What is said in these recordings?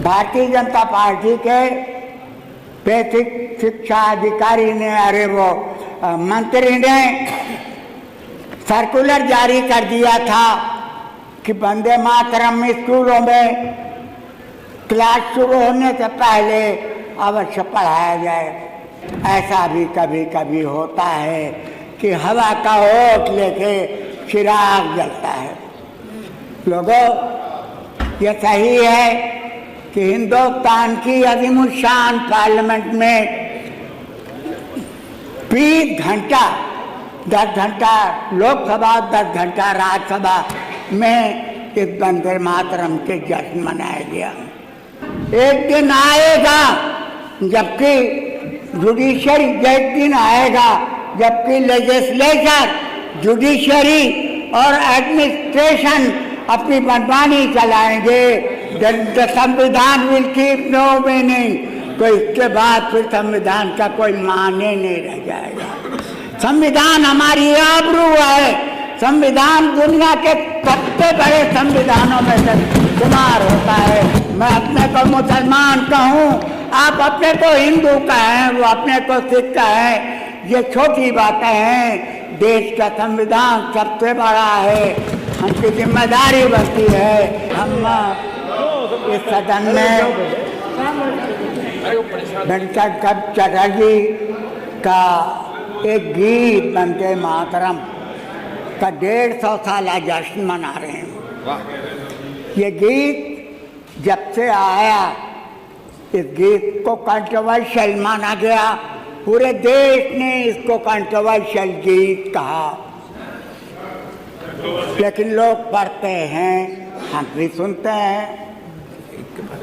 Bharatiya Janata party के basic शिक्षा अधिकारी ने मंत्री ने सर्कुलर जारी कर दिया था कि वंदे मातरम स्कूलों में क्लास शुरू होने से पहले अवश्य पढ़ाया जाए। ऐसा भी कभी कभी होता है कि हवा का होठ लेके चिराग जलता है। लोगों, ये सही है कि हिंदुस्तान की अज़ीमुश्शान पार्लियामेंट में 20 घंटा 10 घंटा लोकसभा 10 घंटा राज्यसभा में इस वंदे मातरम के जश्न मनाया गया। एक दिन आएगा जबकि जुडिशरी, एक दिन आएगा जबकि लेजिस्लेचर, जुडिशरी और एडमिनिस्ट्रेशन अपनी मनमानी चलाएंगे। संविधान विल कीप नो मीनिंग, तो इसके बाद फिर संविधान का कोई माने नहीं रह जाएगा। संविधान हमारी आबरू है। संविधान दुनिया के सबसे बड़े संविधानों में से शुमार होता है। मैं अपने को मुसलमान कहूँ, आप अपने को हिंदू कहें, वो अपने को सिख कहें, ये छोटी बातें हैं। देश का संविधान सबसे बड़ा है, हमकी जिम्मेदारी बनती है। हम इस सदन में वेंकट चटर्जी का एक गीत वंदे मातरम का 150 साला जश्न मना रहे हैं। ये गीत जब से आया, इस गीत को कंट्रोवर्शियल माना गया। पूरे देश ने इसको कंट्रोवर्शियल गीत कहा, लेकिन लोग पढ़ते हैं, हम भी सुनते हैं।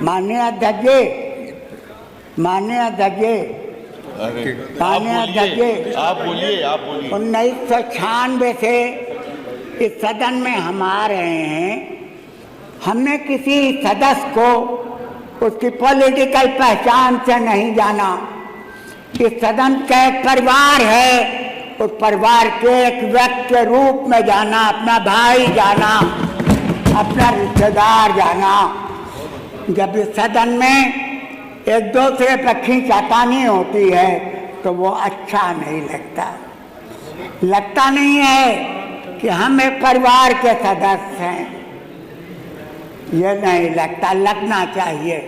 माननीय अध्यक्ष, माननीय अध्यक्ष, आप बोलिए। 1996 से इस सदन में हम आ रहे हैं। हमने किसी सदस्य को उसकी पॉलिटिकल पहचान से नहीं जाना। इस सदन का एक परिवार है, उस परिवार के एक व्यक्ति के रूप में जाना, अपना भाई जाना, अपना रिश्तेदार जाना। जब इस सदन में एक दूसरे पर खींचातानी होती है तो वो अच्छा नहीं लगता। लगता नहीं है कि हम एक परिवार के सदस्य हैं, ये नहीं लगता। लगना चाहिए,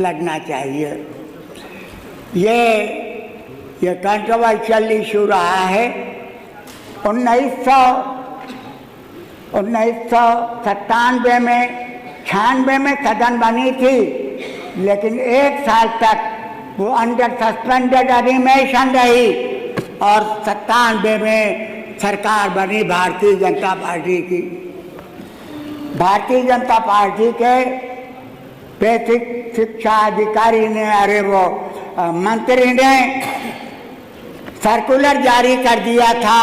लगना चाहिए। ये कंट्रोवर्शियल इशू रहा है। 1997 में 96 में सदन बनी थी, लेकिन 1 साल तक वो अंडर सस्पेंडेड एनिमेशन रही और 97 में सरकार बनी भारतीय जनता पार्टी की। भारतीय जनता पार्टी के बेसिक शिक्षा अधिकारी ने मंत्री ने सर्कुलर जारी कर दिया था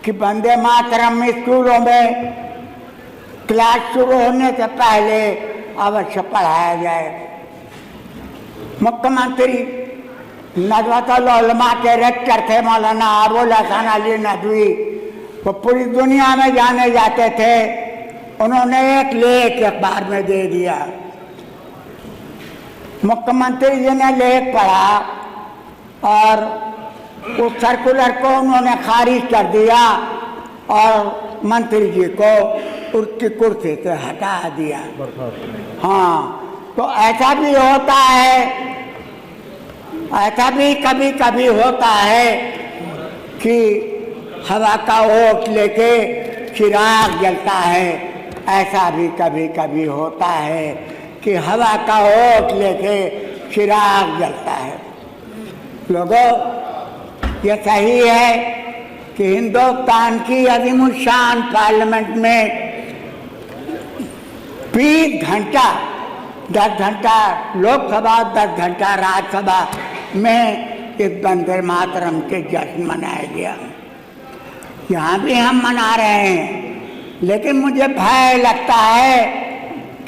कि वंदे मातरम स्कूलों में क्लास शुरू होने से पहले अवश्य पढ़ाया जाए। मुख्यमंत्री नज़वतुल उलमा के रेक्टर थे मौलाना अबुल हसन अली नदवी, वो पूरी दुनिया में जाने जाते थे। उन्होंने एक लेख अखबार में दे दिया। मुख्यमंत्री जी ने लेख पढ़ा और उस सर्कुलर को उन्होंने खारिज कर दिया और मंत्री जी को उसकी कुर्सी से हटा दिया। हाँ, तो ऐसा भी होता है, ऐसा भी कभी कभी होता है कि हवा का होठ लेके चिराग जलता है। ऐसा भी कभी कभी होता है कि हवा का होठ लेके चिराग जलता है। लोगों, ये सही है कि हिंदुस्तान की अज़ीमुश्शान पार्लियामेंट में 20 घंटा 10 घंटा लोकसभा 10 घंटा राज्यसभा में इस वंदे मातरम के जश्न मनाया गया। यहाँ भी हम मना रहे हैं, लेकिन मुझे भय लगता है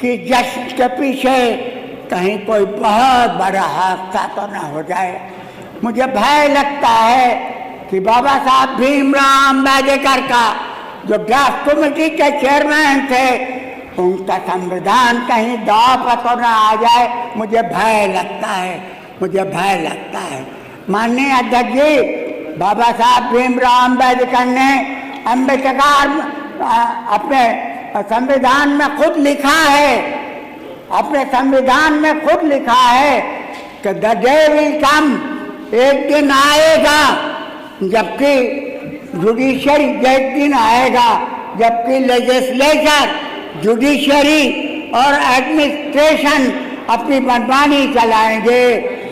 कि जश्न के पीछे कहीं कोई बहुत बड़ा हादसा तो न हो जाए। मुझे भय लगता है कि बाबा साहब भीमराव अम्बेडकर का जो ड्राफ्ट कमेटी के चेयरमैन थे, उनका संविधान कहीं दांव पर तो न आ जाए, मुझे भय लगता है, मुझे भय लगता है। माननीय अध्यक्ष जी, बाबा साहब भीमराव अम्बेडकर ने अपने संविधान में खुद लिखा है, अपने संविधान में खुद लिखा है कि द डे विल कम, एक दिन आएगा जबकि जुडिशरी, एक दिन आएगा जबकि लेजिस्लेचर, जुडिशरी और एडमिनिस्ट्रेशन अपनी मनमानी चलाएंगे।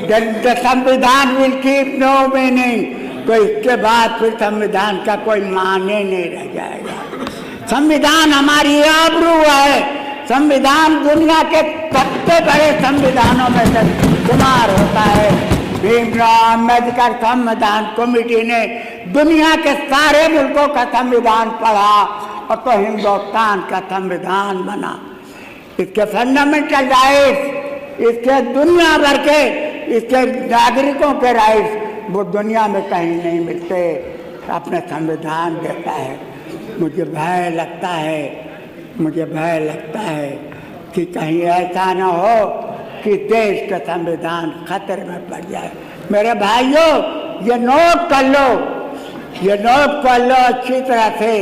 द संविधान विल कीप नो मीनिंग, तो इसके बाद फिर संविधान का कोई माने नहीं रह जाएगा। संविधान हमारी आबरू है, संविधान दुनिया के सबसे बड़े संविधानों में से शुमार होता है। भीमराव अम्बेडकर संविधान कमेटी ने दुनिया के सारे मुल्कों का संविधान पढ़ा और तो हिंदुस्तान का संविधान बना। इसके फंडामेंटल राइट्स, इसके दुनिया भर के, इसके नागरिकों के राइट्स वो दुनिया में कहीं नहीं मिलते, अपने संविधान देता है। मुझे भय लगता है, मुझे भय लगता है कि कहीं ऐसा न हो कि देश का संविधान खतरे में पड़ जाए। मेरे भाइयों, ये नोट कर लो, ये नोट कर लो अच्छी तरह से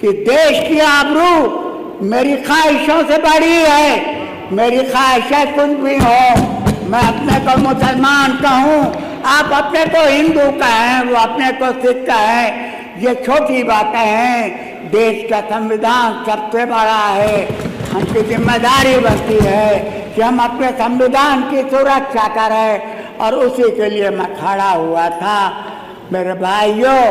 कि देश की आबरू मेरी ख्वाहिशों से बड़ी है। मेरी ख्वाहिशें कुछ भी हो, मैं अपने को मुसलमान कहूँ, आप अपने को हिंदू कहें, वो अपने को सिख कहें, ये छोटी बातें हैं। देश का संविधान सबसे बड़ा है। हमकी जिम्मेदारी बनती है कि हम अपने संविधान की सुरक्षा करें और उसी के लिए मैं खड़ा हुआ था। मेरे भाइयों,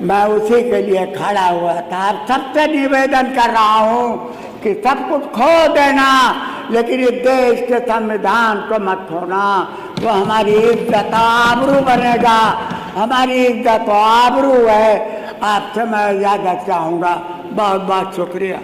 मैं उसी के लिए खड़ा हुआ था। अब सबसे निवेदन कर रहा हूँ कि सब कुछ खो देना, लेकिन इस देश के संविधान को मत खोना। वो हमारी इज्जत आबरू बनेगा, हमारी इज्जत आबरू है। आपसे मैं इजाज़त चाहूँगा। बहुत बहुत शुक्रिया।